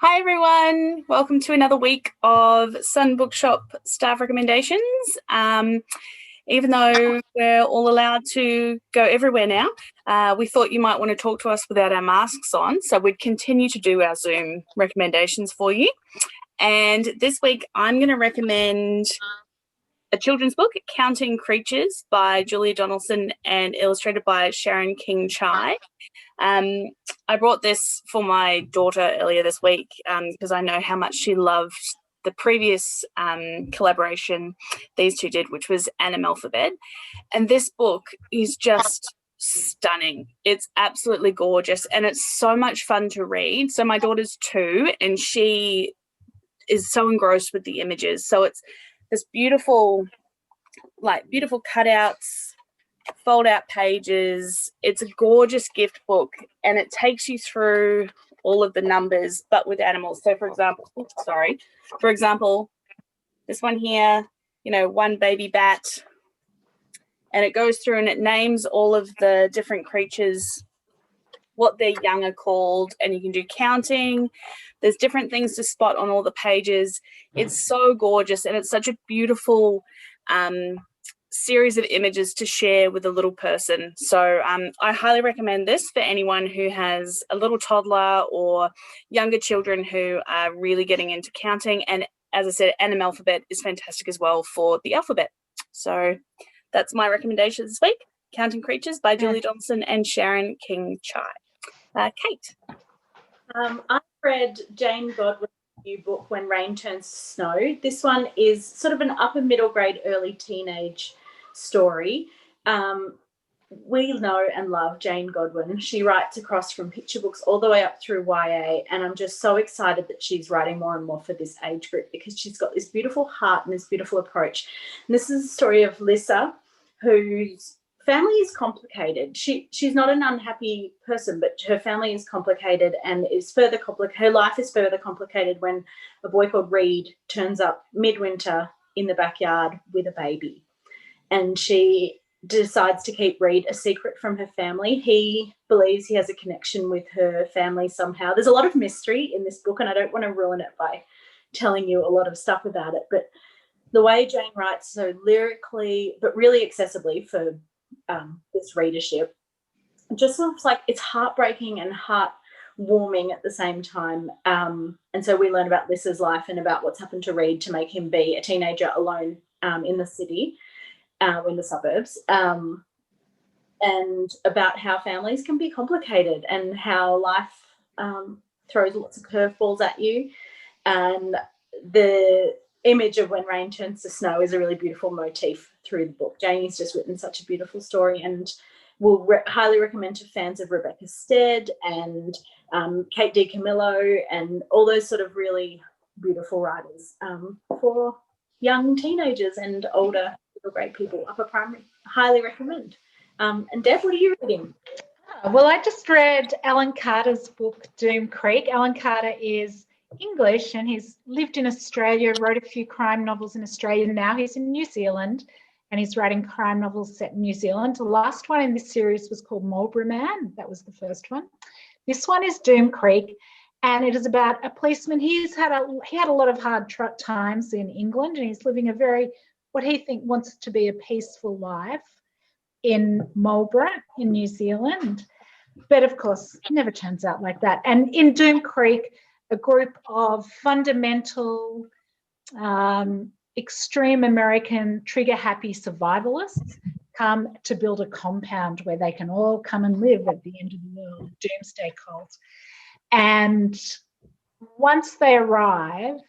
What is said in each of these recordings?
Hi everyone, welcome to another week of Sun Bookshop staff recommendations. Even though we're all allowed to go everywhere now, we thought you might want to talk to us without our masks on, so we'd continue to do our Zoom recommendations for you. And this week I'm going to recommend a children's book, Counting Creatures by Julia Donaldson and illustrated by Sharon King-Chai. I brought this for my daughter earlier this week because I know how much she loved the previous collaboration these two did, which was Alphabet. And this book is just stunning. It's absolutely gorgeous and it's so much fun to read. So my daughter's 2 and she is so engrossed with the images. So it's this beautiful cutouts, fold out pages. It's a gorgeous gift book and it takes you through all of the numbers but with animals. So for example, this one here, one baby bat, and it goes through and it names all of the different creatures, what their young are called, and you can do counting. There's different things to spot on all the pages. It's so gorgeous and it's such a beautiful series of images to share with a little person. So I highly recommend this for anyone who has a little toddler or younger children who are really getting into counting. And as I said, Alphabet is fantastic as well for the alphabet. So that's my recommendation this week, Counting Creatures by Julia Donaldson and Sharon King-Chai. Kate. I read Jane Godwin's new book, When Rain Turns to Snow. This one is sort of an upper middle grade, early teenage story. We know and love Jane Godwin. She writes across from picture books all the way up through YA, and I'm just so excited that she's writing more and more for this age group because she's got this beautiful heart and this beautiful approach. And this is a story of Lissa, whose family is complicated. She's not an unhappy person, but her family is complicated and her life is further complicated when a boy called Reed turns up midwinter in the backyard with a baby. And she decides to keep Reed a secret from her family. He believes he has a connection with her family somehow. There's a lot of mystery in this book, and I don't want to ruin it by telling you a lot of stuff about it. But the way Jane writes so lyrically, but really accessibly for this readership, just looks like it's heartbreaking and heartwarming at the same time. And so we learn about Lissa's life and about what's happened to Reed to make him be a teenager alone in the city. In the suburbs, and about how families can be complicated and how life throws lots of curveballs at you. And the image of When Rain Turns to Snow is a really beautiful motif through the book. Janie's just written such a beautiful story, and we'll highly recommend to fans of Rebecca Stead and Kate DiCamillo and all those sort of really beautiful writers for young teenagers and older great people, upper primary. Highly recommend. And Deb, what are you reading? Well, I just read Alan Carter's book, Doom Creek. Alan Carter is English and he's lived in Australia, wrote a few crime novels in Australia. Now he's in New Zealand and he's writing crime novels set in New Zealand. The last one in this series was called Marlborough Man. That was the first one. This one is Doom Creek, and it is about a policeman. He had a lot of hard times in England, and he's living what he wants to be a peaceful life in Marlborough in New Zealand. But of course, it never turns out like that. And in Doom Creek, a group of fundamental, extreme American trigger-happy survivalists come to build a compound where they can all come and live at the end of the world, doomsday cult. And once they arrive,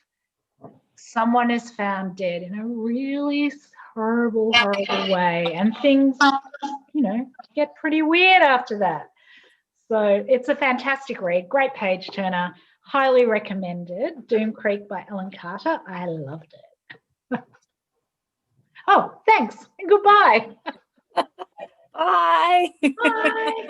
someone is found dead in a really horrible way, and things, get pretty weird after that. So it's a fantastic read, great page turner, highly recommended. Doom Creek by Alan Carter. I loved it. Oh, thanks and goodbye. Bye. Bye.